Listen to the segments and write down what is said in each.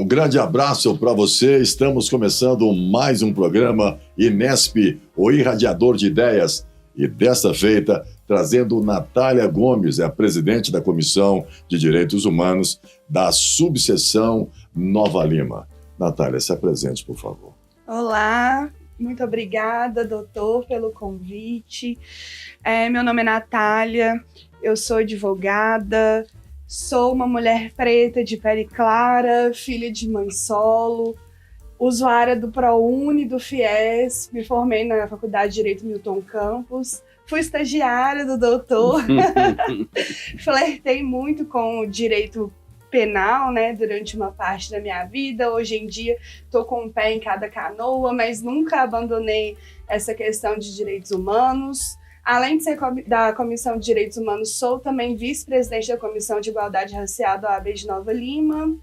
Um grande abraço para você. Estamos começando mais um programa Inesp, o irradiador de ideias. E desta feita, trazendo Natália Gomes, a presidente da Comissão de Direitos Humanos da Subseção Nova Lima. Natália, se apresente, por favor. Olá, muito obrigada, doutor, pelo convite. Meu nome é Natália, eu sou advogada, sou uma mulher preta de pele clara, filha de mãe solo, usuária do ProUni, do FIES, me formei na Faculdade de Direito Milton Campos, fui estagiária do doutor, flertei muito com o direito penal, né, durante uma parte da minha vida. Hoje em dia estou com um pé em cada canoa, mas nunca abandonei essa questão de direitos humanos. Além de ser da Comissão de Direitos Humanos, sou também vice-presidente da Comissão de Igualdade Racial da OAB de Nova Lima.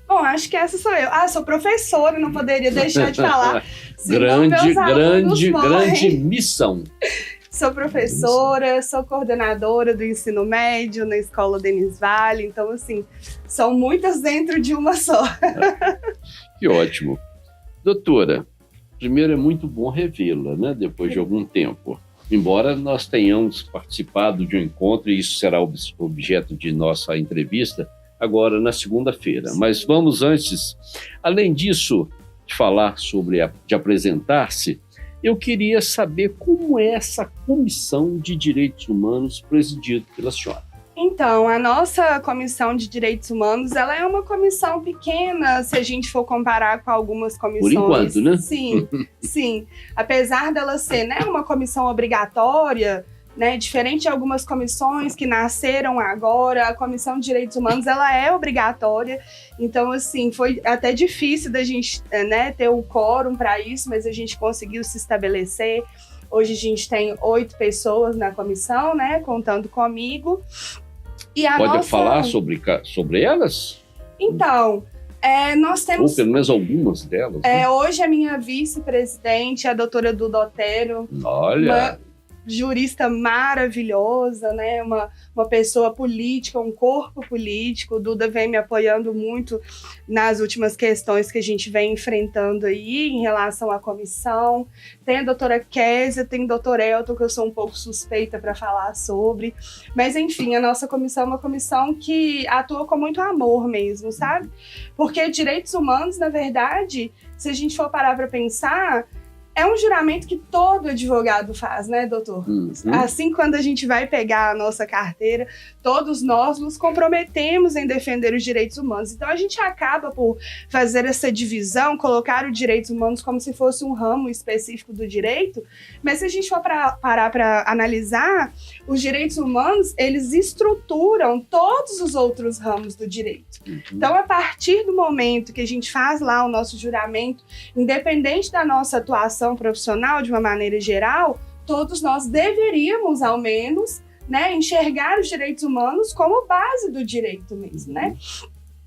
Bom, acho que essa sou eu. Sou professora, não poderia deixar de falar. grande missão. Sou professora, sou coordenadora do ensino médio na Escola Denis Vale. Então, assim, são muitas dentro de uma só. Que ótimo. Doutora, primeiro é muito bom revê-la, né, depois de algum tempo. Embora nós tenhamos participado de um encontro, e isso será objeto de nossa entrevista, agora na segunda-feira. Mas vamos antes, além disso, de falar de apresentar-se, eu queria saber como é essa Comissão de Direitos Humanos presidida pela senhora. Então, a nossa Comissão de Direitos Humanos, ela é uma comissão pequena, se a gente for comparar com algumas comissões. Por enquanto, né? Sim, sim. Apesar dela ser, né, uma comissão obrigatória, né, diferente de algumas comissões que nasceram agora, a Comissão de Direitos Humanos, ela é obrigatória. Então, assim, foi até difícil da gente, né, ter o quórum para isso, mas a gente conseguiu se estabelecer. Hoje a gente tem 8 pessoas na comissão, né, contando comigo. E Pode falar sobre elas? Então, nós temos... Ou pelo menos algumas delas. Né? Hoje a minha vice-presidente é a doutora Duda Otero. Olha... Uma jurista maravilhosa, né? Uma pessoa política, um corpo político. O Duda vem me apoiando muito nas últimas questões que a gente vem enfrentando aí em relação à comissão. Tem a doutora Késia, tem o doutor Elton, que eu sou um pouco suspeita para falar sobre. Mas, enfim, a nossa comissão é uma comissão que atua com muito amor mesmo, sabe? Porque direitos humanos, na verdade, se a gente for parar para pensar... É um juramento que todo advogado faz, né, doutor? Uhum. Assim, quando a gente vai pegar a nossa carteira, todos nós nos comprometemos em defender os direitos humanos. Então, a gente acaba por fazer essa divisão, colocar os direitos humanos como se fosse um ramo específico do direito, mas se a gente for parar para analisar, os direitos humanos, eles estruturam todos os outros ramos do direito. Uhum. Então, a partir do momento que a gente faz lá o nosso juramento, independente da nossa atuação profissional, de uma maneira geral, todos nós deveríamos, ao menos, né, enxergar os direitos humanos como base do direito mesmo, né?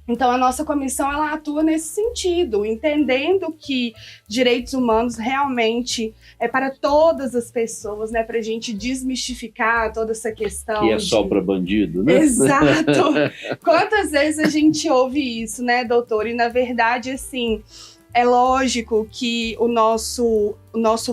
Então, a nossa comissão, ela atua nesse sentido, entendendo que direitos humanos realmente é para todas as pessoas, né? Para a gente desmistificar toda essa questão. Que é só para bandido, né? Exato! Quantas vezes a gente ouve isso, né, doutor? E, na verdade, assim... É lógico que o nosso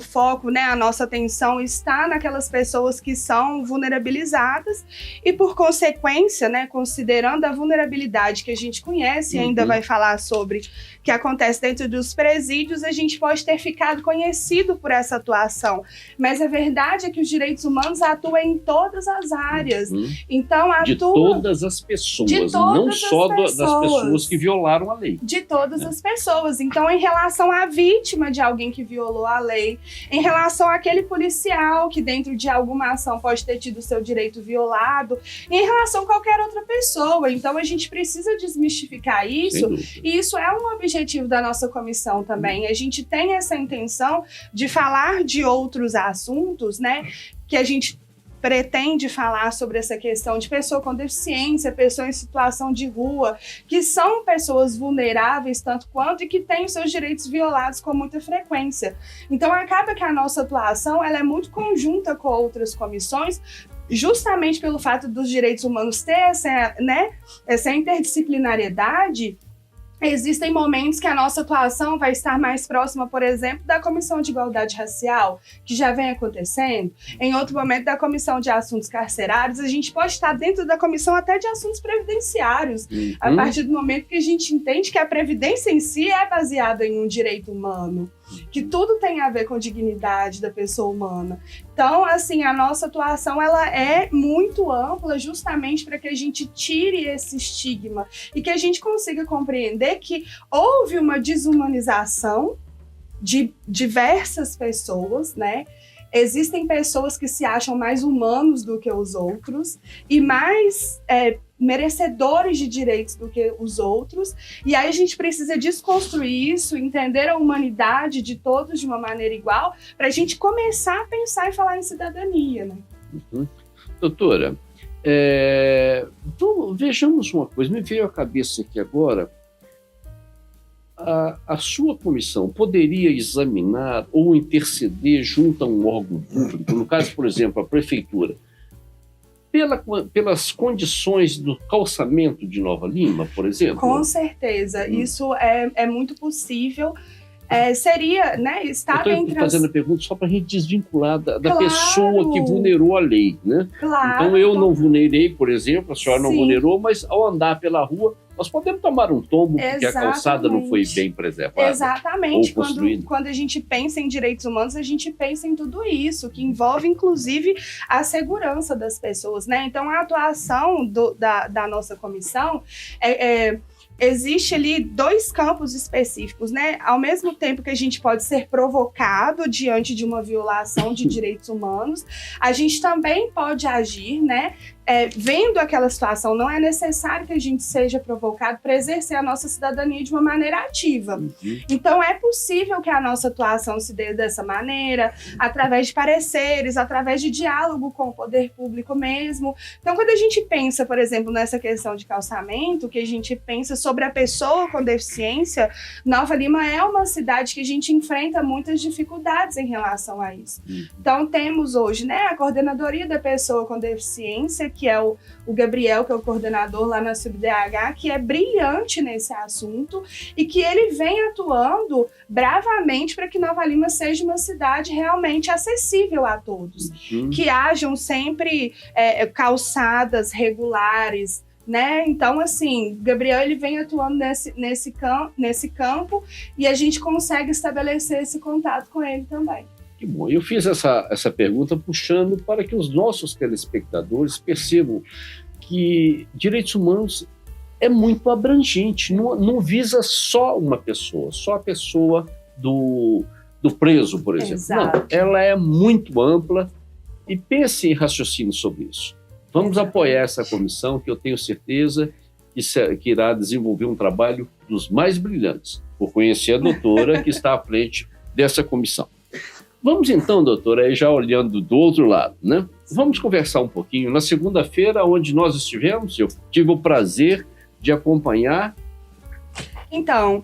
foco, né, a nossa atenção está naquelas pessoas que são vulnerabilizadas e, por consequência, né, considerando a vulnerabilidade que a gente conhece e ainda vai falar sobre que acontece dentro dos presídios, a gente pode ter ficado conhecido por essa atuação. Mas a verdade é que os direitos humanos atuam em todas as áreas. Então, de todas as pessoas, não só das pessoas que violaram a lei. De todas as pessoas. Então, em relação à vítima de alguém que violou a lei, em relação àquele policial que dentro de alguma ação pode ter tido seu direito violado, em relação a qualquer outra pessoa. Então, a gente precisa desmistificar isso, e isso é um objetivo da nossa comissão também. A gente tem essa intenção de falar de outros assuntos, né, que a gente pretende falar sobre essa questão de pessoa com deficiência, pessoa em situação de rua, que são pessoas vulneráveis tanto quanto e que têm os seus direitos violados com muita frequência. Então, acaba que a nossa atuação ela é muito conjunta com outras comissões, justamente pelo fato dos direitos humanos ter essa interdisciplinariedade. Existem momentos que a nossa atuação vai estar mais próxima, por exemplo, da Comissão de Igualdade Racial, que já vem acontecendo. Em outro momento, da Comissão de Assuntos Carcerários, a gente pode estar dentro da comissão até de assuntos previdenciários, a partir do momento que a gente entende que a previdência em si é baseada em um direito humano, que tudo tem a ver com a dignidade da pessoa humana. Então, assim, a nossa atuação ela é muito ampla justamente para que a gente tire esse estigma e que a gente consiga compreender que houve uma desumanização de diversas pessoas, né? Existem pessoas que se acham mais humanos do que os outros e mais merecedores de direitos do que os outros. E aí a gente precisa desconstruir isso, entender a humanidade de todos de uma maneira igual, para a gente começar a pensar e falar em cidadania, né? Doutora, vejamos uma coisa, me veio à cabeça aqui agora. A sua comissão poderia examinar ou interceder junto a um órgão público, no caso, por exemplo, a prefeitura, pelas condições do calçamento de Nova Lima, por exemplo? Com certeza, isso é muito possível. Seria, né, estar entre as... Estou fazendo a pergunta só para a gente desvincular da pessoa que vulnerou a lei, né? Claro. Então eu não vulnerei, por exemplo, a senhora não Sim. vulnerou, mas ao andar pela rua, nós podemos tomar um tombo porque a calçada não foi bem preservada. Exatamente. Ou construída. Quando a gente pensa em direitos humanos, a gente pensa em tudo isso, que envolve, inclusive, a segurança das pessoas, né? Então, a atuação da nossa comissão existe ali 2 campos específicos, né? Ao mesmo tempo que a gente pode ser provocado diante de uma violação de direitos humanos, a gente também pode agir, né? Vendo aquela situação, não é necessário que a gente seja provocado para exercer a nossa cidadania de uma maneira ativa. Então, é possível que a nossa atuação se dê dessa maneira, através de pareceres, através de diálogo com o poder público mesmo. Então, quando a gente pensa, por exemplo, nessa questão de calçamento, que a gente pensa sobre a pessoa com deficiência, Nova Lima é uma cidade que a gente enfrenta muitas dificuldades em relação a isso. Então, temos hoje, né, a Coordenadoria da Pessoa com Deficiência, que é o Gabriel, que é o coordenador lá na SubDH, que é brilhante nesse assunto e que ele vem atuando bravamente para que Nova Lima seja uma cidade realmente acessível a todos. Que hajam sempre calçadas regulares, né? Então, assim, Gabriel ele vem atuando nesse campo e a gente consegue estabelecer esse contato com ele também. Que bom. Eu fiz essa pergunta puxando para que os nossos telespectadores percebam que direitos humanos é muito abrangente, não visa só uma pessoa, só a pessoa do preso, por exemplo. Exato. Não, ela é muito ampla e pense em raciocínio sobre isso. Vamos apoiar essa comissão, que eu tenho certeza que irá desenvolver um trabalho dos mais brilhantes, por conhecer a doutora que está à frente dessa comissão. Vamos então, doutora, aí já olhando do outro lado, né? Vamos conversar um pouquinho. Na segunda-feira, onde nós estivemos, eu tive o prazer de acompanhar. Então,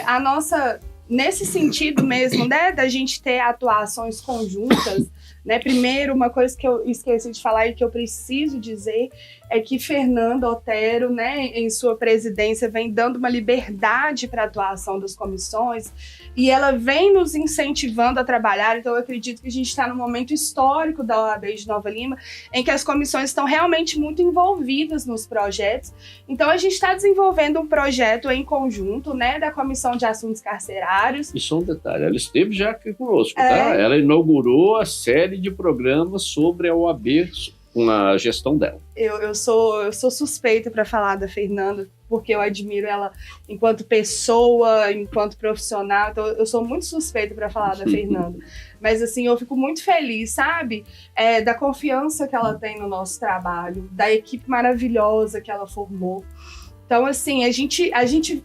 a nossa, nesse sentido mesmo, né, da gente ter atuações conjuntas, né? Primeiro, uma coisa que eu esqueci de falar e que eu preciso dizer é que Fernando Otero, né, em sua presidência, vem dando uma liberdade para a atuação das comissões e ela vem nos incentivando a trabalhar. Então, eu acredito que a gente está num momento histórico da OAB de Nova Lima, em que as comissões estão realmente muito envolvidas nos projetos. Então, a gente está desenvolvendo um projeto em conjunto, né, da Comissão de Assuntos Carcerários. E só um detalhe, ela esteve já aqui conosco, tá? Ela inaugurou a série de programas sobre a OAB com a gestão dela. Eu sou suspeita para falar da Fernanda, porque eu admiro ela enquanto pessoa, enquanto profissional, então eu sou muito suspeita para falar da Fernanda. Mas assim, eu fico muito feliz, sabe? Da confiança que ela tem no nosso trabalho, da equipe maravilhosa que ela formou. Então, assim, a gente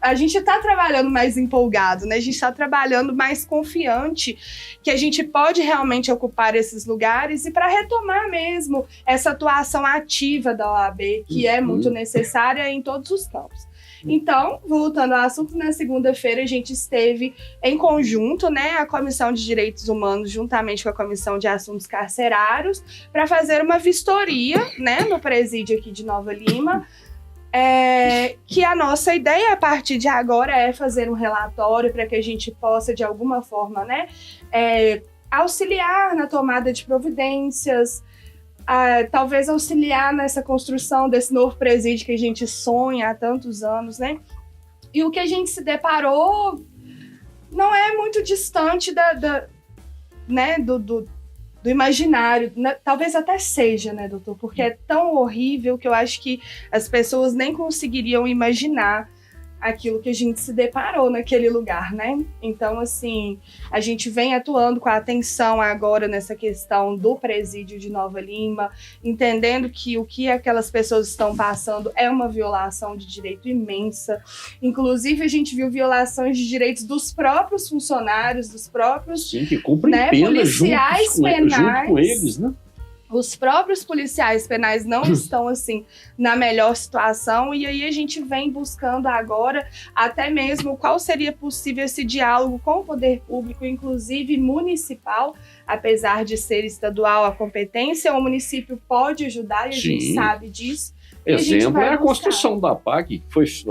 está trabalhando mais empolgado, né? A gente está trabalhando mais confiante que a gente pode realmente ocupar esses lugares e para retomar mesmo essa atuação ativa da OAB, que é muito necessária em todos os campos. Então, voltando ao assunto, na segunda-feira a gente esteve em conjunto, né, a Comissão de Direitos Humanos, juntamente com a Comissão de Assuntos Carcerários, para fazer uma vistoria, né, no presídio aqui de Nova Lima, que a nossa ideia a partir de agora é fazer um relatório para que a gente possa, de alguma forma, né, auxiliar na tomada de providências, talvez auxiliar nessa construção desse novo presídio que a gente sonha há tantos anos, né? E o que a gente se deparou não é muito distante né, do imaginário, né? Talvez até seja, né, doutor? Porque é tão horrível que eu acho que as pessoas nem conseguiriam imaginar aquilo que a gente se deparou naquele lugar, né? Então, assim, a gente vem atuando com a atenção agora nessa questão do presídio de Nova Lima, entendendo que o que aquelas pessoas estão passando é uma violação de direito imensa. Inclusive, a gente viu violações de direitos dos próprios funcionários, dos próprios, sim, que cumprem né, pena policiais penais. Junto com eles, né? Os próprios policiais penais não estão, assim, na melhor situação, e aí a gente vem buscando agora até mesmo qual seria possível esse diálogo com o poder público, inclusive municipal, apesar de ser estadual a competência, o município pode ajudar e a gente sabe disso. Exemplo é a construção da PAC,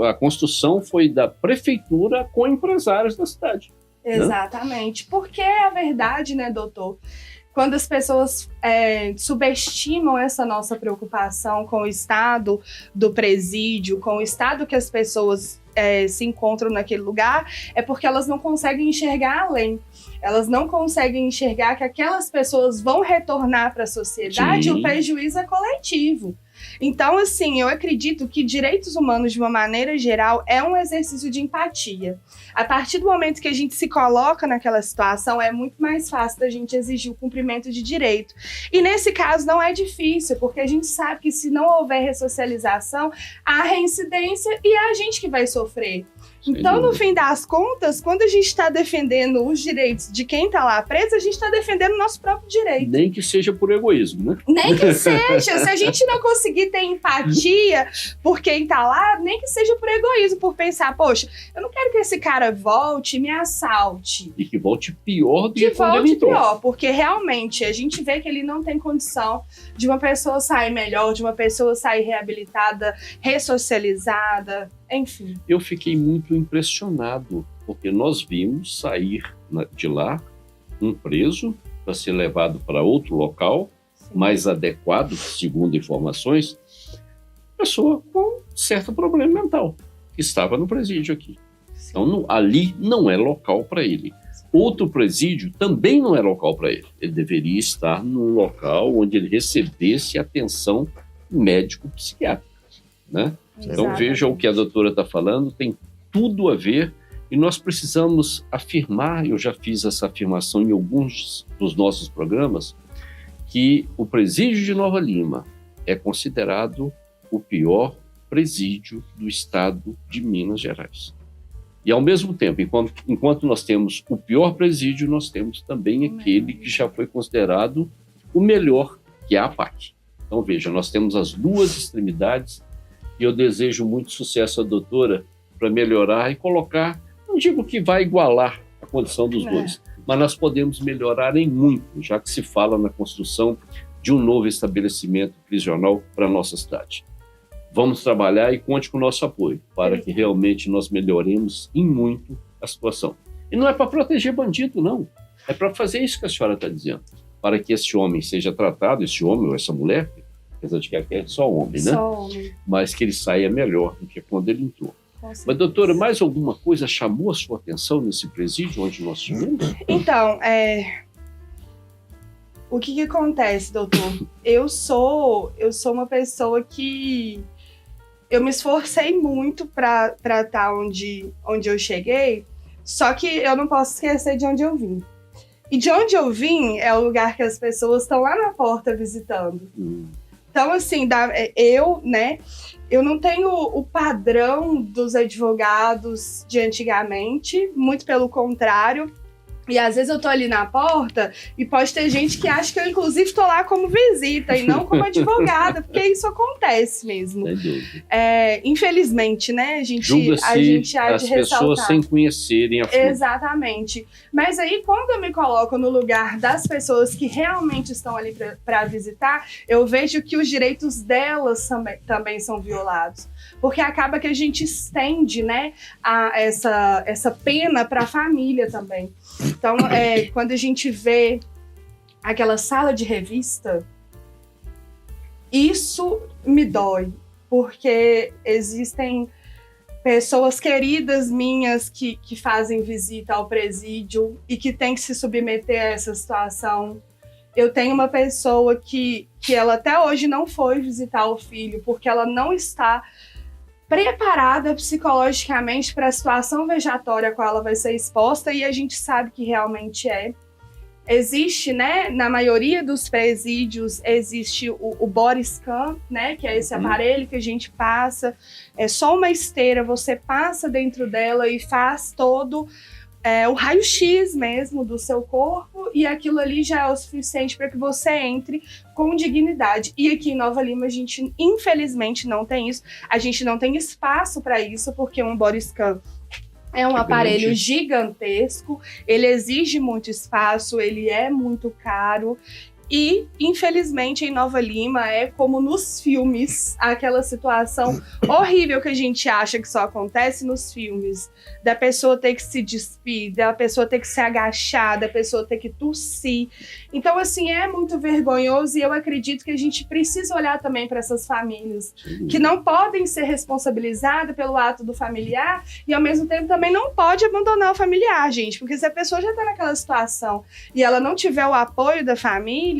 a construção foi da prefeitura com empresários da cidade. Exatamente, né? Porque a verdade, né, doutor, quando as pessoas subestimam essa nossa preocupação com o estado do presídio, com o estado que as pessoas se encontram naquele lugar, é porque elas não conseguem enxergar além. Elas não conseguem enxergar que aquelas pessoas vão retornar para a sociedade e o prejuízo é coletivo. Então, assim, eu acredito que direitos humanos, de uma maneira geral, é um exercício de empatia. A partir do momento que a gente se coloca naquela situação, é muito mais fácil da gente exigir o cumprimento de direito. E nesse caso não é difícil, porque a gente sabe que se não houver ressocialização, há reincidência e é a gente que vai sofrer. Então, no fim das contas, quando a gente está defendendo os direitos de quem está lá preso, a gente está defendendo o nosso próprio direito. Nem que seja por egoísmo, né? Nem que seja. Se a gente não conseguir ter empatia por quem está lá, nem que seja por egoísmo, por pensar, poxa, eu não quero que esse cara volte e me assalte. E que volte pior do que quando ele entrou. Pior, porque realmente a gente vê que ele não tem condição de uma pessoa sair melhor, de uma pessoa sair reabilitada, ressocializada, enfim. Eu fiquei muito impressionado, porque nós vimos sair de lá um preso para ser levado para outro local, mais adequado, segundo informações, pessoa com certo problema mental, que estava no presídio aqui. Então, ali não é local para ele. Outro presídio também não é local para ele. Ele deveria estar num local onde ele recebesse atenção médico-psiquiátrica, né? Então, veja o que a doutora está falando, tem tudo a ver e nós precisamos afirmar, eu já fiz essa afirmação em alguns dos nossos programas, que o presídio de Nova Lima é considerado o pior presídio do estado de Minas Gerais. E, ao mesmo tempo, enquanto nós temos o pior presídio, nós temos também aquele que já foi considerado o melhor, que é a PAC. Então, veja, nós temos as duas extremidades e eu desejo muito sucesso à doutora para melhorar e colocar, não digo que vai igualar a condição dos dois, mas nós podemos melhorar em muito, já que se fala na construção de um novo estabelecimento prisional para a nossa cidade. Vamos trabalhar e conte com o nosso apoio para que realmente nós melhoremos em muito a situação. E não é para proteger bandido, não. É para fazer isso que a senhora está dizendo. Para que esse homem seja tratado, esse homem ou essa mulher, apesar de que aqui é só homem, né? Só homem. Mas que ele saia melhor do que quando ele entrou. Mas, doutora, mais alguma coisa chamou a sua atenção nesse presídio onde nós estivemos? Então, o que acontece, doutor? Eu sou uma pessoa que eu me esforcei muito para estar onde eu cheguei, só que eu não posso esquecer de onde eu vim. E de onde eu vim é o lugar que as pessoas estão lá na porta visitando. Então, assim, eu não tenho o padrão dos advogados de antigamente, muito pelo contrário. E às vezes eu tô ali na porta e pode ter gente que acha que eu, inclusive, tô lá como visita e não como advogada, porque isso acontece mesmo. Infelizmente, né? A gente há de ressaltar. As pessoas sem conhecerem a fundo. Exatamente. Mas aí, quando eu me coloco no lugar das pessoas que realmente estão ali para visitar, eu vejo que os direitos delas também são violados. Porque acaba que a gente estende, né, essa pena para a família também. Então, quando a gente vê aquela sala de revista, isso me dói, porque existem pessoas queridas minhas que fazem visita ao presídio e que têm que se submeter a essa situação. Eu tenho uma pessoa que ela até hoje não foi visitar o filho, porque ela não está preparada psicologicamente para a situação vejatória a qual ela vai ser exposta, e a gente sabe que realmente é. Existe, né, na maioria dos presídios, existe o body scan, né, que é esse aparelho que a gente passa, é só uma esteira, você passa dentro dela e faz todo o raio-x mesmo do seu corpo, e aquilo ali já é o suficiente para que você entre com dignidade. E aqui em Nova Lima a gente, infelizmente, não tem isso. A gente não tem espaço para isso, porque um body scan é um aparelho gigantesco, ele exige muito espaço, ele é muito caro. E, infelizmente, em Nova Lima é como nos filmes, aquela situação horrível que a gente acha que só acontece nos filmes, da pessoa ter que se despir, da pessoa ter que se agachar, da pessoa ter que tossir. Então, assim, é muito vergonhoso, e eu acredito que a gente precisa olhar também para essas famílias, que não podem ser responsabilizadas pelo ato do familiar e, ao mesmo tempo, também não pode abandonar o familiar, gente, porque se a pessoa já está naquela situação e ela não tiver o apoio da família,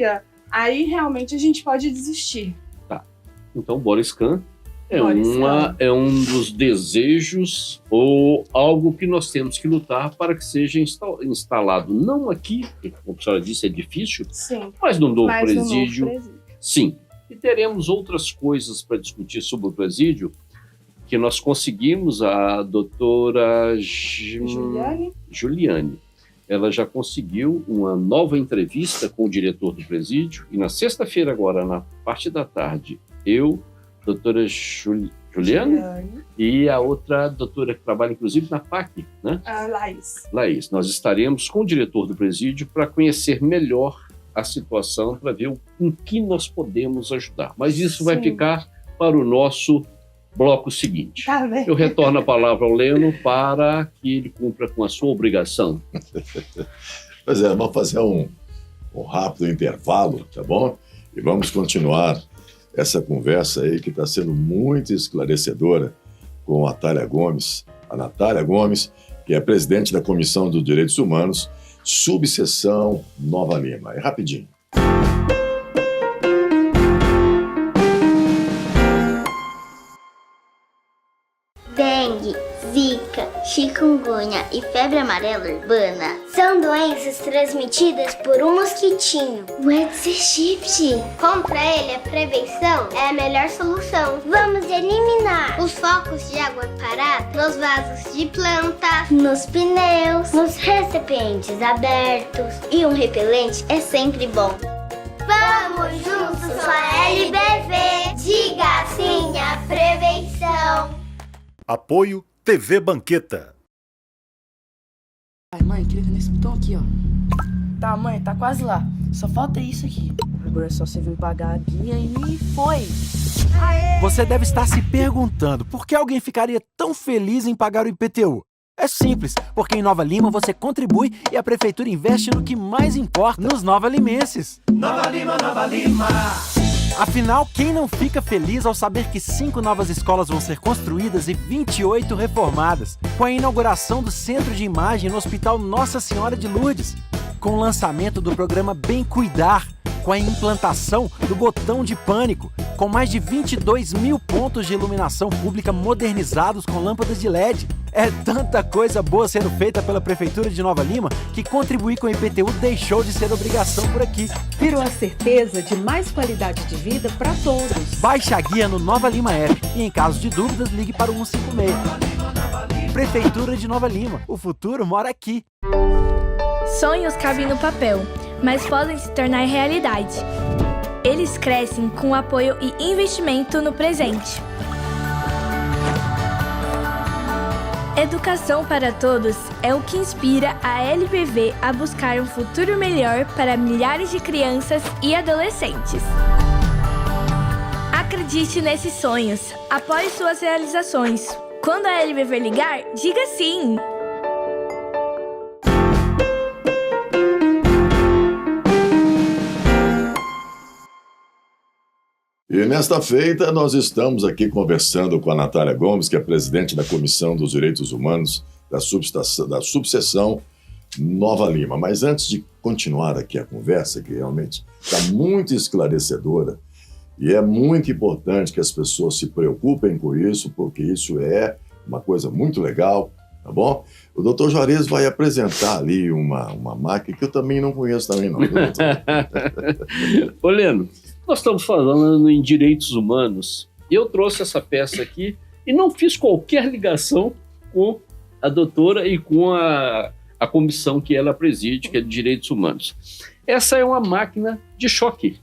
aí realmente a gente pode desistir. Tá. Então, o body scan é um dos desejos ou algo que nós temos que lutar para que seja instalado. Não aqui, porque, como a senhora disse, é difícil, sim, mas no novo presídio, sim. E teremos outras coisas para discutir sobre o presídio, que nós conseguimos, a doutora Juliane. Ela já conseguiu uma nova entrevista com o diretor do presídio, e na sexta-feira agora, na parte da tarde, eu, doutora Juliane, e a outra doutora que trabalha inclusive na PAC, né? A Laís. Nós estaremos com o diretor do presídio para conhecer melhor a situação, para ver em que nós podemos ajudar. Mas isso vai ficar para o nosso bloco seguinte. Tá bem. Eu retorno a palavra ao Leno para que ele cumpra com a sua obrigação. Pois é, vamos fazer um rápido intervalo, tá bom? E vamos continuar essa conversa aí que está sendo muito esclarecedora com a Natália Gomes, que é presidente da Comissão dos Direitos Humanos, subseção Nova Lima. É rapidinho. Dengue, zika, chikungunya e febre amarela urbana são doenças transmitidas por um mosquitinho, o Aedes aegypti. Contra ele, a prevenção é a melhor solução. Vamos eliminar os focos de água parada nos vasos de plantas, nos pneus, nos recipientes abertos. E um repelente é sempre bom. Vamos juntos com a LBV. Diga sim à prevenção. Apoio TV Banqueta. Ai, mãe, clica nesse botão aqui, ó. Tá, mãe, tá quase lá. Só falta isso aqui. Agora é só você vir pagar a guia e foi. Aê! Você deve estar se perguntando por que alguém ficaria tão feliz em pagar o IPTU. É simples, porque em Nova Lima você contribui e a prefeitura investe no que mais importa, nos novalimenses. Nova Lima, Nova Lima. Afinal, quem não fica feliz ao saber que 5 novas escolas vão ser construídas e 28 reformadas, com a inauguração do Centro de Imagem no Hospital Nossa Senhora de Lourdes, com o lançamento do programa Bem Cuidar, com a implantação do botão de pânico, com mais de 22 mil pontos de iluminação pública modernizados com lâmpadas de LED. É tanta coisa boa sendo feita pela Prefeitura de Nova Lima que contribuir com o IPTU deixou de ser obrigação por aqui. Virou a certeza de mais qualidade de vida para todos. Baixe a guia no Nova Lima App e, em caso de dúvidas, ligue para o 156. Prefeitura de Nova Lima. O futuro mora aqui. Sonhos cabem no papel, mas podem se tornar realidade. Eles crescem com apoio e investimento no presente. Educação para todos é o que inspira a LBV a buscar um futuro melhor para milhares de crianças e adolescentes. Acredite nesses sonhos, apoie suas realizações. Quando a LBV ligar, diga sim! E nesta feita, nós estamos aqui conversando com a Natália Gomes, que é presidente da Comissão dos Direitos Humanos da Subseção Nova Lima. Mas antes de continuar aqui a conversa, que realmente está muito esclarecedora, e é muito importante que as pessoas se preocupem com isso, porque isso é uma coisa muito legal, tá bom? O doutor Juarez vai apresentar ali uma máquina que eu também não conheço também, não. Ô, Leno, nós estamos falando em direitos humanos. Eu trouxe essa peça aqui e não fiz qualquer ligação com a doutora e com a comissão que ela preside, que é de direitos humanos. Essa é uma máquina de choque.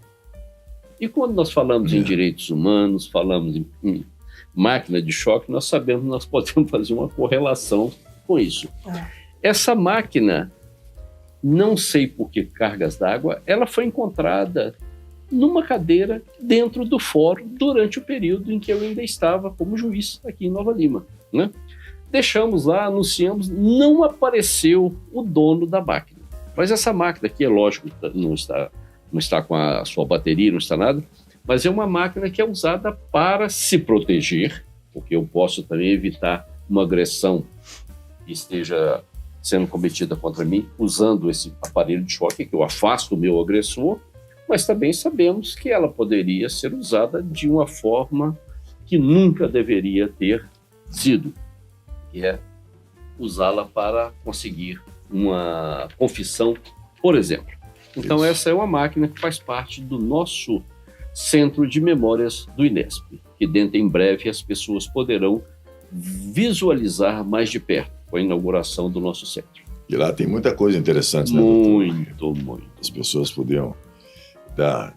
E quando nós falamos em direitos humanos, falamos em máquina de choque, nós sabemos que nós podemos fazer uma correlação com isso. Essa máquina, não sei por que cargas d'água, ela foi encontrada numa cadeira dentro do fórum durante o período em que eu ainda estava como juiz aqui em Nova Lima, né? Deixamos lá, anunciamos, não apareceu o dono da máquina. Mas essa máquina aqui, é lógico, não está com a sua bateria, não está nada, mas é uma máquina que é usada para se proteger, porque eu posso também evitar uma agressão que esteja sendo cometida contra mim usando esse aparelho de choque, que eu afasto o meu agressor, mas também sabemos que ela poderia ser usada de uma forma que nunca deveria ter sido, que é usá-la para conseguir uma confissão, por exemplo. Então essa é uma máquina que faz parte do nosso Centro de Memórias do INESP, que dentro em breve as pessoas poderão visualizar mais de perto com a inauguração do nosso centro. E lá tem muita coisa interessante, né, doutor? Muito. As pessoas podiam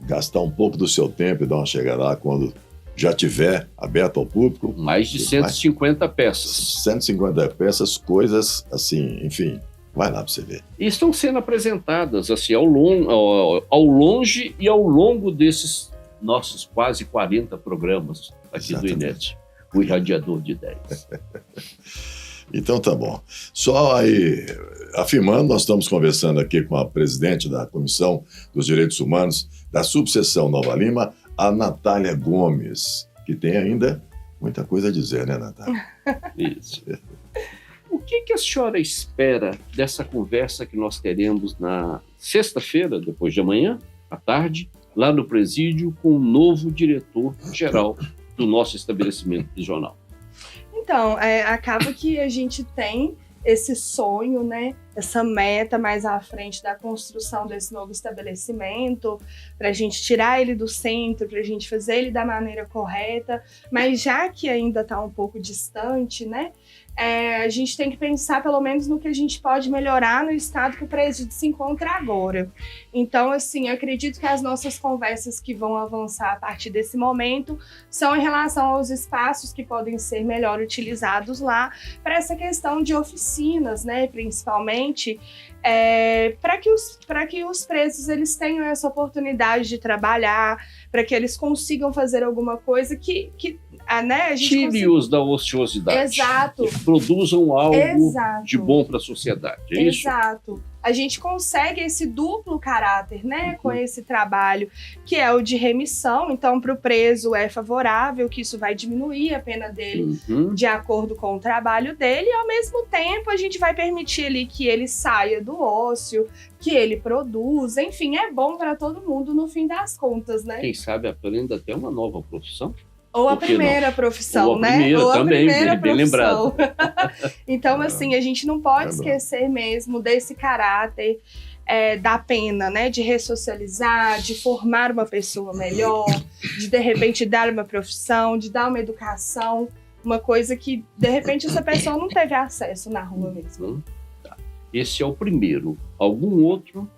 gastar um pouco do seu tempo e dar uma chegada lá quando já tiver aberto ao público. Mais de 150 peças. 150 peças, coisas assim, enfim, vai lá para você ver. E estão sendo apresentadas assim, ao longe e ao longo desses nossos quase 40 programas aqui do INET, o Irradiador de Ideias. Então tá bom. Só aí, afirmando, nós estamos conversando aqui com a presidente da Comissão dos Direitos Humanos da Subseção Nova Lima, a Natália Gomes, que tem ainda muita coisa a dizer, né, Natália? Isso. O que a senhora espera dessa conversa que nós teremos na sexta-feira, depois de amanhã, à tarde, lá no presídio, com o novo diretor-geral do nosso estabelecimento prisional? Então, acaba que a gente tem esse sonho, né, essa meta mais à frente da construção desse novo estabelecimento, para a gente tirar ele do centro, para a gente fazer ele da maneira correta, mas já que ainda está um pouco distante, né, a gente tem que pensar pelo menos no que a gente pode melhorar no estado que o presídio se encontra agora. Então, assim, eu acredito que as nossas conversas que vão avançar a partir desse momento são em relação aos espaços que podem ser melhor utilizados lá para essa questão de oficinas, né, principalmente, para que os presos eles tenham essa oportunidade de trabalhar, para que eles consigam fazer alguma coisa que né, a gente tire-os da ociosidade. Exato. E produzam algo de bom para a sociedade. É isso? Exato. A gente consegue esse duplo caráter, né, com esse trabalho, que é o de remissão. Então, para o preso é favorável, que isso vai diminuir a pena dele de acordo com o trabalho dele, e ao mesmo tempo a gente vai permitir ali que ele saia do ócio, que ele produza, enfim, é bom para todo mundo no fim das contas, né? Quem sabe aprenda até uma nova profissão. Ou a primeira profissão, ou a né? Primeira, ou a também, primeira bem lembrado. Então, assim, a gente não pode esquecer mesmo desse caráter da pena, né? De ressocializar, de formar uma pessoa melhor, de repente dar uma profissão, de dar uma educação, uma coisa que de repente essa pessoa não teve acesso na rua mesmo. Esse é o primeiro. Algum outro?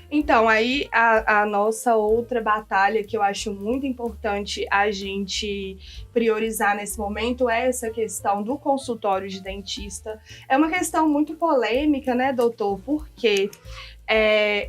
Então, aí a nossa outra batalha que eu acho muito importante a gente priorizar nesse momento é essa questão do consultório de dentista. É uma questão muito polêmica, né, doutor? Porque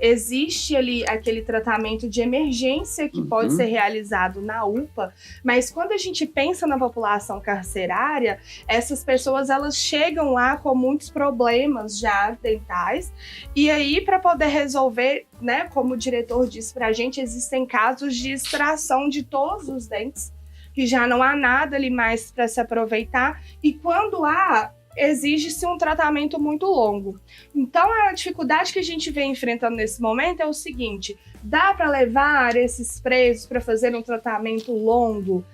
existe ali aquele tratamento de emergência que pode ser realizado na UPA, mas quando a gente pensa na população carcerária, essas pessoas elas chegam lá com muitos problemas já dentais, e aí para poder resolver, né, como o diretor disse pra gente, existem casos de extração de todos os dentes, que já não há nada ali mais para se aproveitar, e quando há, exige-se um tratamento muito longo. Então, a dificuldade que a gente vem enfrentando nesse momento é o seguinte: dá para levar esses presos para fazer um tratamento longo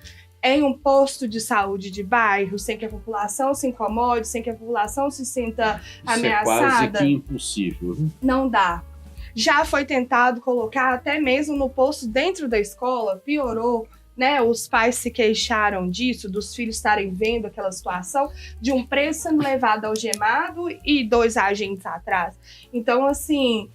em um posto de saúde de bairro, sem que a população se incomode, sem que a população se sinta ameaçada? É quase que impossível. Não dá. Já foi tentado colocar até mesmo no posto dentro da escola, piorou. Né, os pais se queixaram disso, dos filhos estarem vendo aquela situação, de um preso sendo levado algemado e 2 agentes atrás. Então, assim,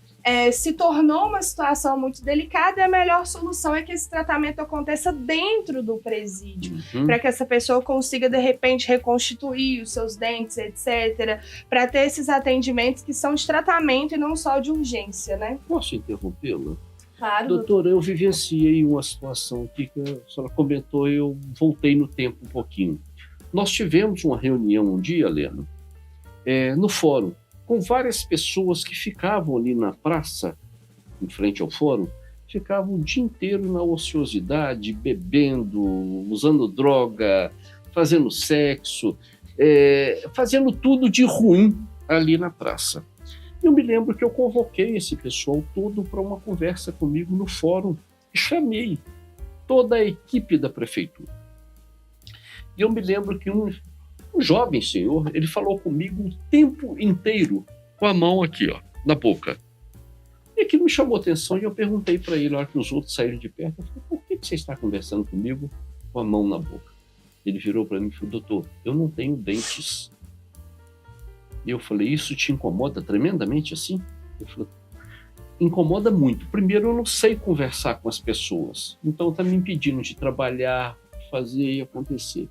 se tornou uma situação muito delicada, e a melhor solução é que esse tratamento aconteça dentro do presídio, para que essa pessoa consiga, de repente, reconstituir os seus dentes, etc., para ter esses atendimentos que são de tratamento e não só de urgência, né? Posso interrompê-la? Claro, doutora, eu vivenciei uma situação aqui que a senhora comentou, eu voltei no tempo um pouquinho. Nós tivemos uma reunião um dia, Lena, no fórum, com várias pessoas que ficavam ali na praça, em frente ao fórum, ficavam o dia inteiro na ociosidade, bebendo, usando droga, fazendo sexo, fazendo tudo de ruim ali na praça. Eu me lembro que eu convoquei esse pessoal todo para uma conversa comigo no fórum e chamei toda a equipe da prefeitura. E eu me lembro que um jovem senhor, ele falou comigo o tempo inteiro com a mão aqui, ó, na boca. E aquilo me chamou a atenção e eu perguntei para ele, na hora que os outros saíram de perto, eu falei: por que você está conversando comigo com a mão na boca? Ele virou para mim e falou: doutor, eu não tenho dentes. E eu falei: isso te incomoda tremendamente assim? Ele falou: incomoda muito. Primeiro, eu não sei conversar com as pessoas, então está me impedindo de trabalhar, fazer e acontecer.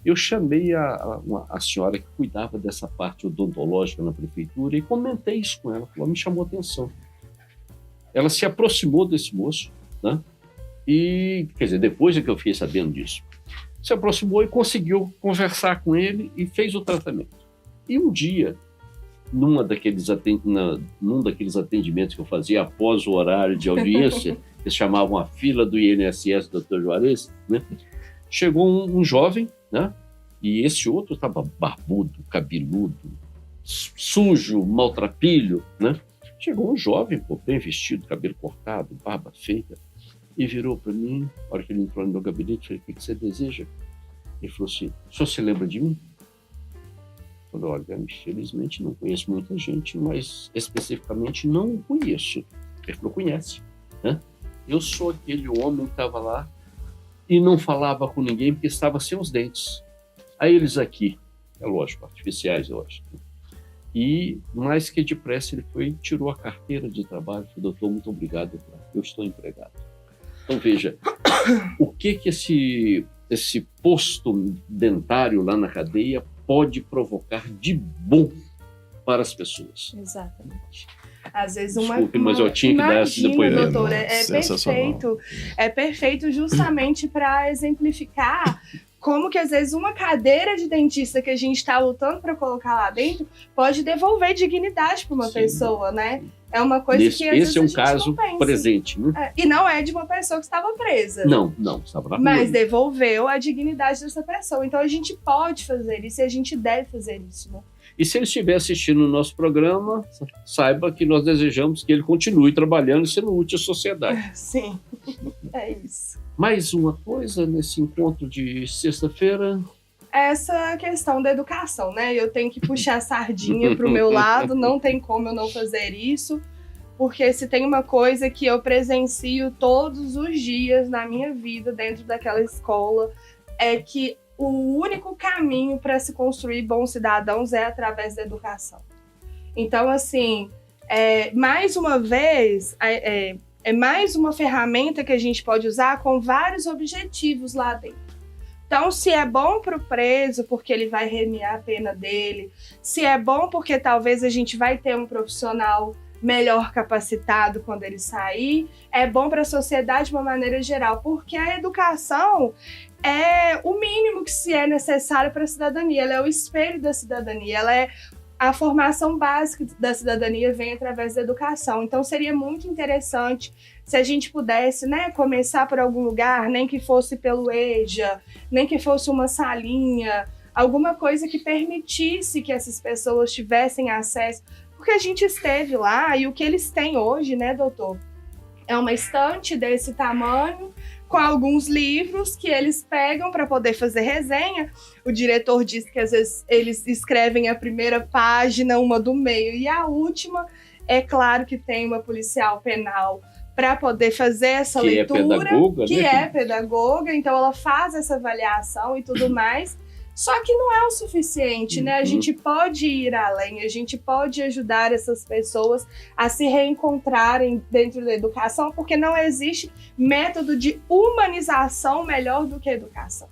Eu chamei a senhora que cuidava dessa parte odontológica na prefeitura e comentei isso com ela. Ela me chamou a atenção. Ela se aproximou desse moço, né? E, quer dizer, depois é que eu fiquei sabendo disso, se aproximou e conseguiu conversar com ele e fez o tratamento. E um dia, num daqueles atendimentos que eu fazia após o horário de audiência, eles chamavam a fila do INSS, Dr. Juarez, né? Chegou um jovem, né? E esse outro estava barbudo, cabeludo, sujo, maltrapilho, né? Chegou um jovem, bem vestido, cabelo cortado, barba feita, e virou para mim, na hora que ele entrou no meu gabinete, falei: o que você deseja? Ele falou assim: o senhor se lembra de mim? Eu falei: olha, infelizmente não conheço muita gente, mas especificamente não conheço. Ele falou: conhece, né? Eu sou aquele homem que estava lá e não falava com ninguém porque estava sem os dentes. Aí eles aqui, é lógico, artificiais, eu acho. E mais que depressa ele foi e tirou a carteira de trabalho. Falei: doutor, muito obrigado, eu estou empregado. Então veja, o que esse posto dentário lá na cadeia pode provocar de bom para as pessoas. Exatamente. Às vezes Desculpe, mas eu tinha que dar esse depoimento. Doutor, é perfeito justamente para exemplificar como que às vezes uma cadeira de dentista que a gente está lutando para colocar lá dentro pode devolver dignidade para uma pessoa, né? É uma coisa que às vezes esse é um caso presente, né? E não é de uma pessoa que estava presa. Não, estava na rua. Mas devolveu a dignidade dessa pessoa. Então a gente pode fazer isso e a gente deve fazer isso, né? E se ele estiver assistindo o nosso programa, saiba que nós desejamos que ele continue trabalhando e sendo útil à sociedade. Sim, é isso. Mais uma coisa nesse encontro de sexta-feira? Essa questão da educação, né? Eu tenho que puxar a sardinha para o meu lado, não tem como eu não fazer isso, porque se tem uma coisa que eu presencio todos os dias na minha vida dentro daquela escola, é que o único caminho para se construir bons cidadãos é através da educação. Então, assim, mais uma vez, é mais uma ferramenta que a gente pode usar com vários objetivos lá dentro. Então, se é bom para o preso, porque ele vai remiar a pena dele, se é bom porque talvez a gente vai ter um profissional melhor capacitado quando ele sair, é bom para a sociedade de uma maneira geral, porque a educação é o mínimo que se é necessário para a cidadania, ela é o espelho da cidadania, ela é a formação básica da cidadania vem através da educação. Então, seria muito interessante se a gente pudesse, né, começar por algum lugar, nem que fosse pelo EJA, nem que fosse uma salinha, alguma coisa que permitisse que essas pessoas tivessem acesso, porque a gente esteve lá e o que eles têm hoje, né, doutor, é uma estante desse tamanho, com alguns livros que eles pegam para poder fazer resenha. O diretor disse que às vezes eles escrevem a primeira página, uma do meio e a última. É claro que tem uma policial penal para poder fazer essa leitura, que é pedagoga, então ela faz essa avaliação e tudo mais. Só que não é o suficiente, né? A gente pode ir além, a gente pode ajudar essas pessoas a se reencontrarem dentro da educação, porque não existe método de humanização melhor do que a educação.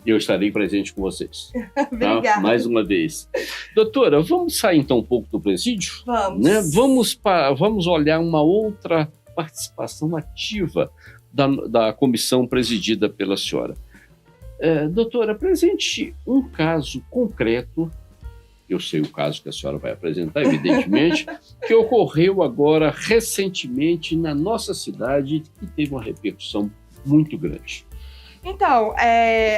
Eu estarei presente com vocês. Obrigada. Tá? Mais uma vez. Doutora, vamos sair então um pouco do presídio? Vamos. Né? Vamos olhar uma outra participação ativa da comissão presidida pela senhora. Doutora, apresente um caso concreto, eu sei o caso que a senhora vai apresentar, evidentemente, que ocorreu agora recentemente na nossa cidade e teve uma repercussão muito grande. Então,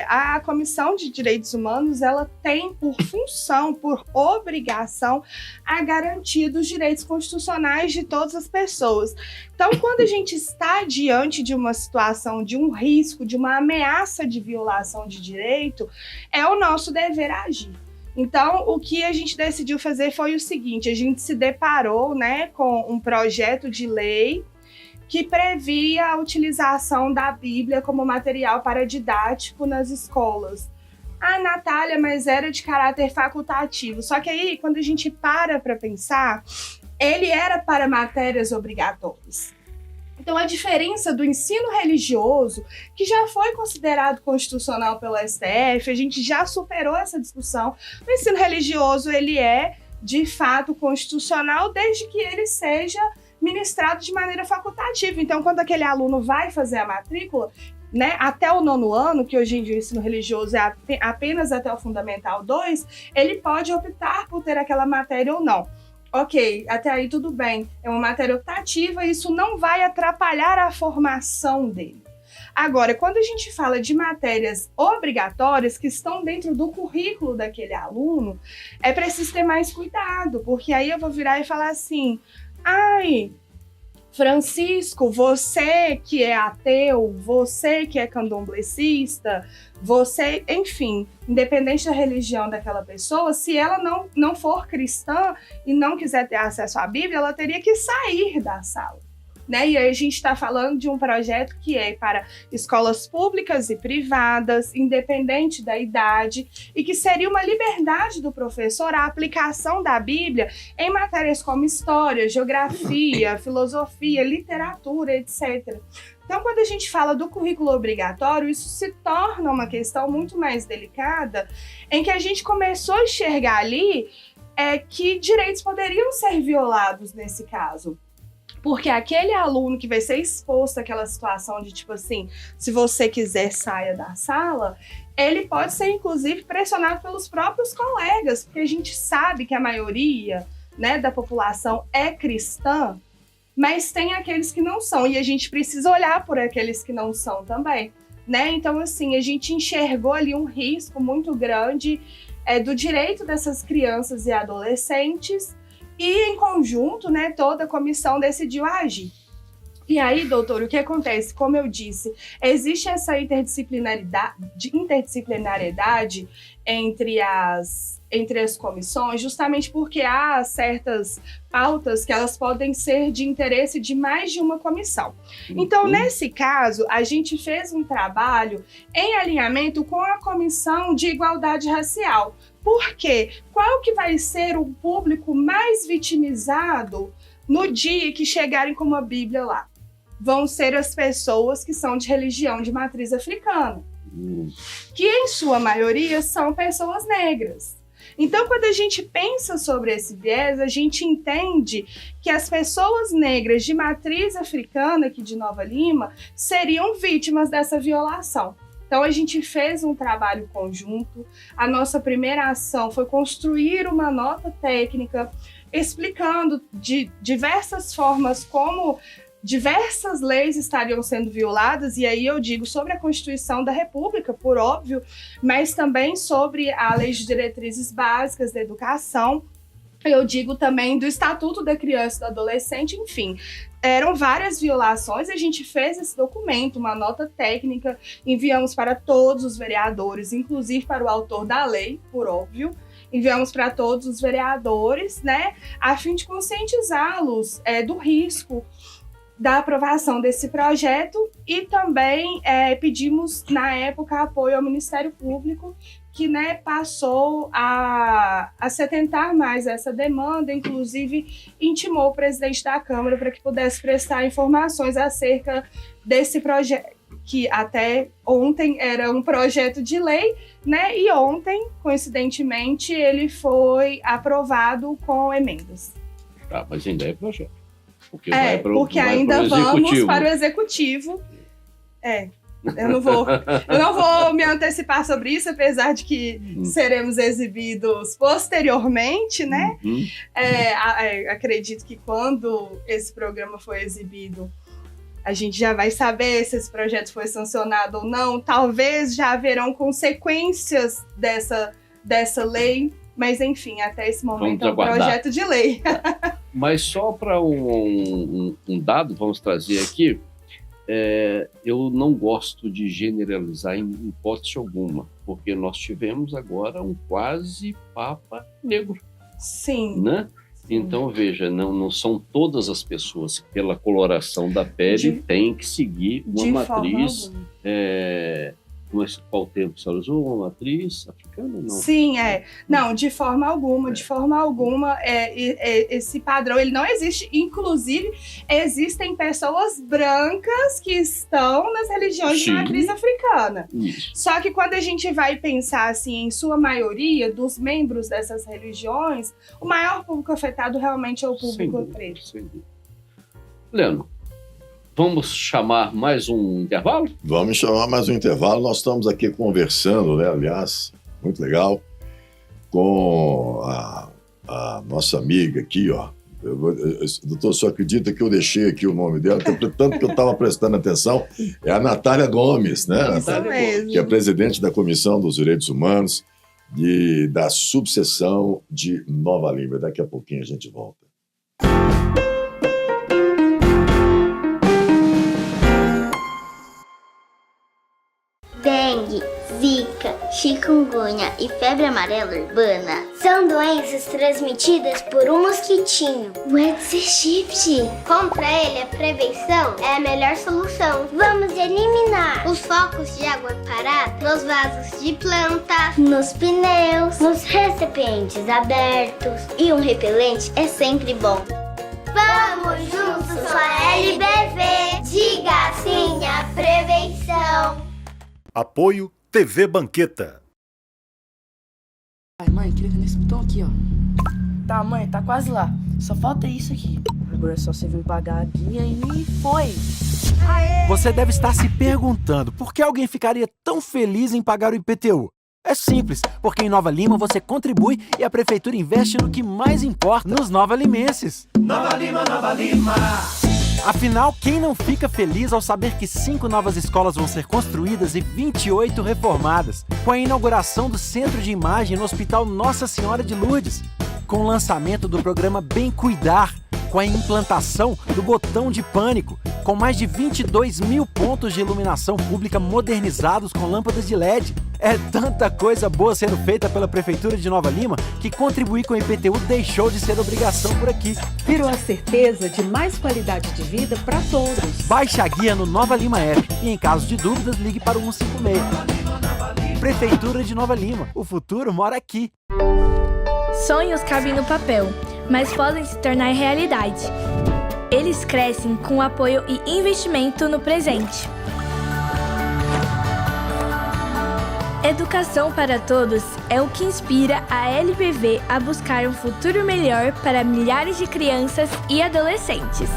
a Comissão de Direitos Humanos, ela tem por função, por obrigação, a garantia dos direitos constitucionais de todas as pessoas. Então, quando a gente está diante de uma situação, de um risco, de uma ameaça de violação de direito, é o nosso dever agir. Então, o que a gente decidiu fazer foi o seguinte: a gente se deparou, né, com um projeto de lei que previa a utilização da Bíblia como material paradidático nas escolas. Ah, Natália, mas era de caráter facultativo. Só que aí, quando a gente para pensar, ele era para matérias obrigatórias. Então, a diferença do ensino religioso, que já foi considerado constitucional pelo STF, a gente já superou essa discussão. O ensino religioso, ele é, de fato, constitucional desde que ele seja ministrado de maneira facultativa. Então, quando aquele aluno vai fazer a matrícula, né, até o 9º ano, que hoje em dia o ensino religioso é apenas até o Fundamental 2, ele pode optar por ter aquela matéria ou não. Ok, até aí tudo bem, é uma matéria optativa, isso não vai atrapalhar a formação dele. Agora, quando a gente fala de matérias obrigatórias que estão dentro do currículo daquele aluno, é preciso ter mais cuidado, porque aí eu vou virar e falar assim: ai, Francisco, você que é ateu, você que é candomblessista, você, enfim, independente da religião daquela pessoa, se ela não for cristã e não quiser ter acesso à Bíblia, ela teria que sair da sala. Né? E aí a gente está falando de um projeto que é para escolas públicas e privadas, independente da idade, e que seria uma liberdade do professor a aplicação da Bíblia em matérias como história, geografia, filosofia, literatura, etc. Então, quando a gente fala do currículo obrigatório, isso se torna uma questão muito mais delicada, em que a gente começou a enxergar ali que direitos poderiam ser violados nesse caso. Porque aquele aluno que vai ser exposto àquela situação de tipo assim, se você quiser saia da sala, ele pode ser inclusive pressionado pelos próprios colegas, porque a gente sabe que a maioria, né, da população é cristã, mas tem aqueles que não são, e a gente precisa olhar por aqueles que não são também, né? Então, assim, a gente enxergou ali um risco muito grande do direito dessas crianças e adolescentes. E, em conjunto, né, toda a comissão decidiu agir. E aí, doutor, o que acontece? Como eu disse, existe essa interdisciplinariedade entre as comissões, justamente porque há certas pautas que elas podem ser de interesse de mais de uma comissão. Então, nesse caso, a gente fez um trabalho em alinhamento com a Comissão de Igualdade Racial. Por quê? Qual que vai ser o público mais vitimizado no dia que chegarem com uma Bíblia lá? Vão ser as pessoas que são de religião de matriz africana, que em sua maioria são pessoas negras. Então, quando a gente pensa sobre esse viés, a gente entende que as pessoas negras de matriz africana aqui de Nova Lima seriam vítimas dessa violação. Então, a gente fez um trabalho conjunto. A nossa primeira ação foi construir uma nota técnica explicando de diversas formas como diversas leis estariam sendo violadas, e aí eu digo sobre a Constituição da República, por óbvio, mas também sobre a Lei de Diretrizes Básicas da Educação, eu digo também do Estatuto da Criança e do Adolescente, enfim. Eram várias violações, a gente fez esse documento, uma nota técnica, enviamos para todos os vereadores, inclusive para o autor da lei, por óbvio, enviamos para todos os vereadores, né, a fim de conscientizá-los do risco da aprovação desse projeto, e também pedimos, na época, apoio ao Ministério Público, que, né, passou a se atentar mais a essa demanda, inclusive intimou o presidente da Câmara para que pudesse prestar informações acerca desse projeto, que até ontem era um projeto de lei, né, e ontem, coincidentemente, ele foi aprovado com emendas. Tá, mas ainda é projeto. Porque ainda vamos para o executivo. Eu não vou me antecipar sobre isso, apesar de que seremos exibidos posteriormente, né? Acredito que quando esse programa for exibido, a gente já vai saber se esse projeto foi sancionado ou não. Talvez já haverão consequências dessa lei, mas enfim, até esse momento é um projeto de lei. Mas só para um dado, vamos trazer aqui, eu não gosto de generalizar em hipótese alguma, porque nós tivemos agora um quase Papa negro. Sim. Né? Sim. Então, veja, não são todas as pessoas que, pela coloração da pele, têm que seguir uma matriz. Qual tempo que você usou? Uma matriz africana? Não. Sim, Não, de forma alguma. De forma alguma, esse padrão ele não existe. Inclusive, existem pessoas brancas que estão nas religiões de matriz africana. Isso. Só que quando a gente vai pensar assim, em sua maioria, dos membros dessas religiões, o maior público afetado realmente é o público preto. Leno, vamos chamar mais um intervalo? Vamos chamar mais um intervalo. Nós estamos aqui conversando, né? Aliás, muito legal, com a nossa amiga aqui, ó. Doutor, só acredita que eu deixei aqui o nome dela, tanto que eu estava prestando atenção, é a Natália Gomes, né? Isso mesmo. Que é presidente da Comissão dos Direitos Humanos da subseção de Nova Lima. Daqui a pouquinho a gente volta. Dengue, zika, chikungunya e febre amarela urbana são doenças transmitidas por um mosquitinho, o Aedes aegypti. Contra ele, a prevenção é a melhor solução. Vamos eliminar os focos de água parada nos vasos de plantas, nos pneus, nos recipientes abertos. E um repelente é sempre bom. Vamos juntos com a LBV. Diga sim à prevenção. Apoio TV Banqueta. Ai, mãe, clica nesse botão aqui, ó. Tá, mãe, tá quase lá. Só falta isso aqui. Agora é só você vir pagar a guia e foi. Aê! Você deve estar se perguntando por que alguém ficaria tão feliz em pagar o IPTU. É simples, porque em Nova Lima você contribui e a prefeitura investe no que mais importa, nos novalimenses. Nova Lima, Nova Lima. Afinal, quem não fica feliz ao saber que 5 novas escolas vão ser construídas e 28 reformadas, com a inauguração do Centro de Imagem no Hospital Nossa Senhora de Lourdes, com o lançamento do programa Bem Cuidar, com a implantação do botão de pânico, com mais de 22 mil pontos de iluminação pública modernizados com lâmpadas de LED. É tanta coisa boa sendo feita pela Prefeitura de Nova Lima que contribuir com o IPTU deixou de ser obrigação por aqui. Virou a certeza de mais qualidade de vida para todos. Baixe a guia no Nova Lima App e, em caso de dúvidas, ligue para o 156. Prefeitura de Nova Lima. O futuro mora aqui. Sonhos cabem no papel, mas podem se tornar realidade. Eles crescem com apoio e investimento no presente. Educação para todos é o que inspira a LBV a buscar um futuro melhor para milhares de crianças e adolescentes.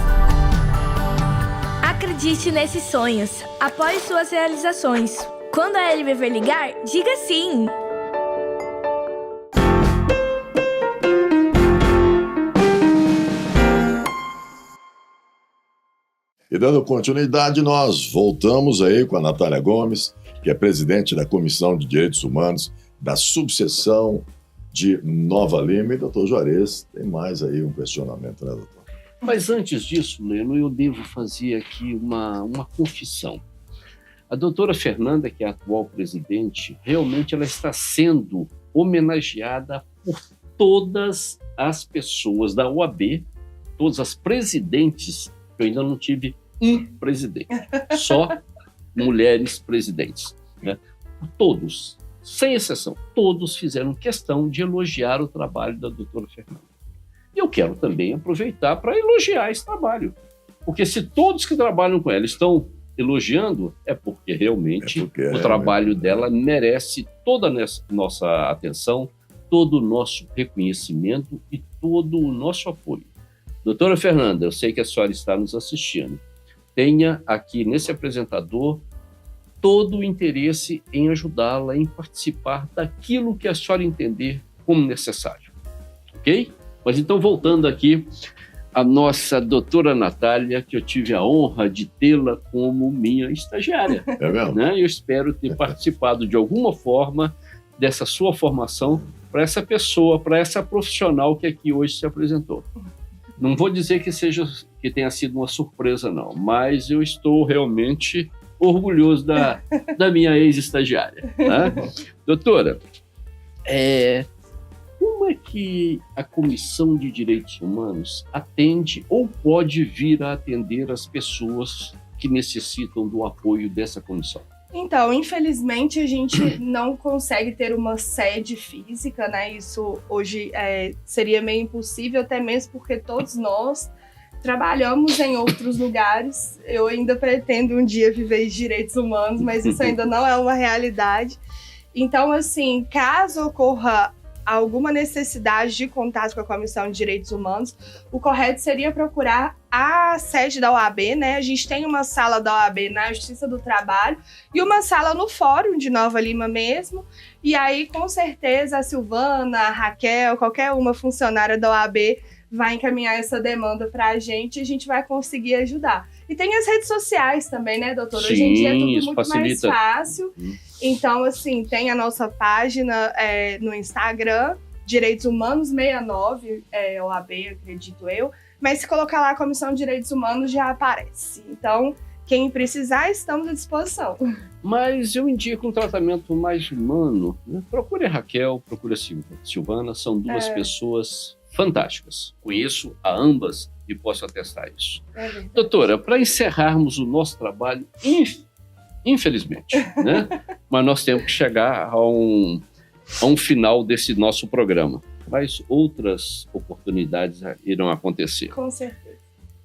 Acredite nesses sonhos, apoie suas realizações. Quando a LBV ligar, diga sim! E dando continuidade, nós voltamos aí com a Natália Gomes, que é presidente da Comissão de Direitos Humanos da subseção de Nova Lima. E, doutor Juarez, tem mais aí um questionamento, né, doutor? Mas antes disso, Leno, eu devo fazer aqui uma confissão. A doutora Fernanda, que é a atual presidente, realmente ela está sendo homenageada por todas as pessoas da OAB, todas as presidentes. Eu ainda não tive um presidente, só mulheres presidentes, né? Todos, sem exceção, todos fizeram questão de elogiar o trabalho da doutora Fernanda. E eu quero também aproveitar para elogiar esse trabalho, porque se todos que trabalham com ela estão elogiando, é porque realmente o trabalho dela merece toda a nossa atenção, todo o nosso reconhecimento e todo o nosso apoio. Doutora Fernanda, eu sei que a senhora está nos assistindo. Tenha aqui nesse apresentador todo o interesse em ajudá-la, em participar daquilo que a senhora entender como necessário. Ok? Mas então, voltando aqui, a nossa doutora Natália, que eu tive a honra de tê-la como minha estagiária. É mesmo? Né? Eu espero ter participado de alguma forma dessa sua formação para essa pessoa, para essa profissional que aqui hoje se apresentou. Não vou dizer que tenha sido uma surpresa, não, mas eu estou realmente orgulhoso da minha ex-estagiária. Né? Doutora, como é que a Comissão de Direitos Humanos atende ou pode vir a atender as pessoas que necessitam do apoio dessa comissão? Então, infelizmente, a gente não consegue ter uma sede física, né? Isso hoje seria meio impossível, até mesmo porque todos nós trabalhamos em outros lugares. Eu ainda pretendo um dia viver de direitos humanos, mas isso ainda não é uma realidade. Então, assim, caso ocorra alguma necessidade de contato com a Comissão de Direitos Humanos, o correto seria procurar a sede da OAB, né? A gente tem uma sala da OAB na Justiça do Trabalho e uma sala no Fórum de Nova Lima mesmo. E aí, com certeza, a Silvana, a Raquel, qualquer uma funcionária da OAB vai encaminhar essa demanda para a gente e a gente vai conseguir ajudar. E tem as redes sociais também, né, doutora? Sim, hoje em dia é tudo muito facilita. mais fácil. Então, assim, tem a nossa página no Instagram, Direitos Humanos 69, OAB, acredito eu. Mas se colocar lá a Comissão de Direitos Humanos, já aparece. Então, quem precisar, estamos à disposição. Mas eu indico um tratamento mais humano. Né? Procure a Raquel, procure a Silvana, são duas pessoas fantásticas. Conheço a ambas e posso atestar isso. Doutora, para encerrarmos o nosso trabalho, infelizmente, né? Mas nós temos que chegar a um final desse nosso programa. Mas outras oportunidades irão acontecer. Com certeza.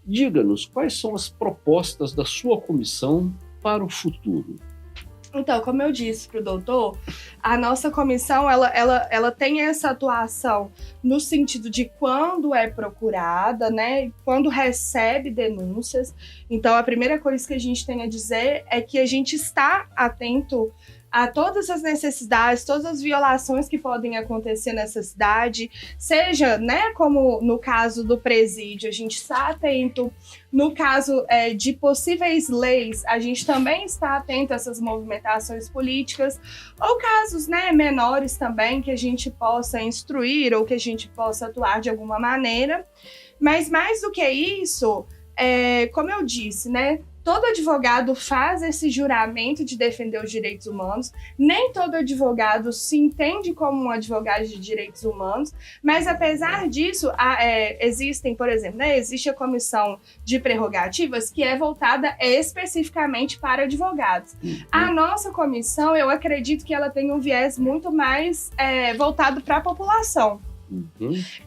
Diga-nos quais são as propostas da sua comissão para o futuro. Então, como eu disse para o doutor, a nossa comissão ela tem essa atuação no sentido de quando é procurada, né, quando recebe denúncias. Então, a primeira coisa que a gente tem a dizer é que a gente está atento a todas as necessidades, todas as violações que podem acontecer nessa cidade, seja, né, como no caso do presídio, a gente está atento, no caso de possíveis leis, a gente também está atento a essas movimentações políticas, ou casos, né, menores também, que a gente possa instruir ou que a gente possa atuar de alguma maneira. Mas mais do que isso, como eu disse, né, todo advogado faz esse juramento de defender os direitos humanos. Nem todo advogado se entende como um advogado de direitos humanos, mas apesar disso, existem, por exemplo, né, existe a comissão de prerrogativas que é voltada especificamente para advogados. A nossa comissão, eu acredito que ela tem um viés muito mais voltado para a população.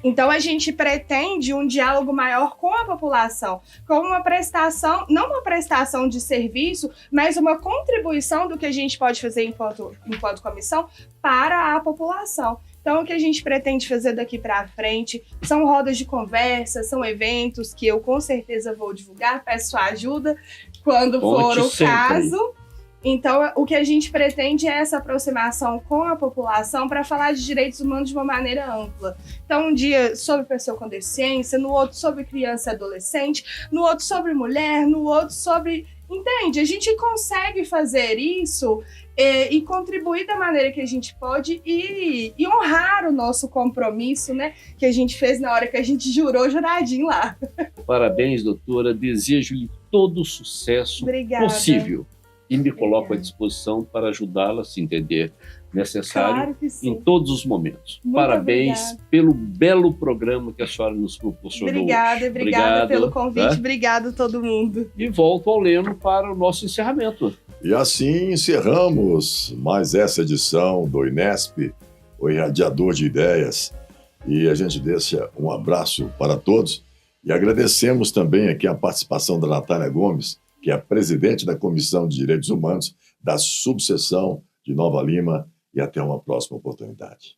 Então a gente pretende um diálogo maior com a população, com uma prestação, não uma prestação de serviço, mas uma contribuição do que a gente pode fazer enquanto comissão para a população. Então, o que a gente pretende fazer daqui para frente são rodas de conversa, são eventos que eu com certeza vou divulgar, peço sua ajuda quando for o caso. Então, o que a gente pretende é essa aproximação com a população para falar de direitos humanos de uma maneira ampla. Então, um dia sobre pessoa com deficiência, no outro sobre criança e adolescente, no outro sobre mulher, no outro sobre... Entende? A gente consegue fazer isso e contribuir da maneira que a gente pode e honrar o nosso compromisso, né, que a gente fez na hora que a gente jurou juradinho lá. Parabéns, doutora. Desejo-lhe todo o sucesso possível. E me coloco à disposição para ajudá-la a se entender necessário em todos os momentos. Muito Parabéns pelo belo programa que a senhora nos proporcionou. Obrigada pelo convite. Obrigado a todo mundo. E volto ao Leno para o nosso encerramento. E assim encerramos mais essa edição do INESP, o Irradiador de Ideias. E a gente deixa um abraço para todos e agradecemos também aqui a participação da Natália Gomes, que é a presidente da Comissão de Direitos Humanos da subseção de Nova Lima, e até uma próxima oportunidade.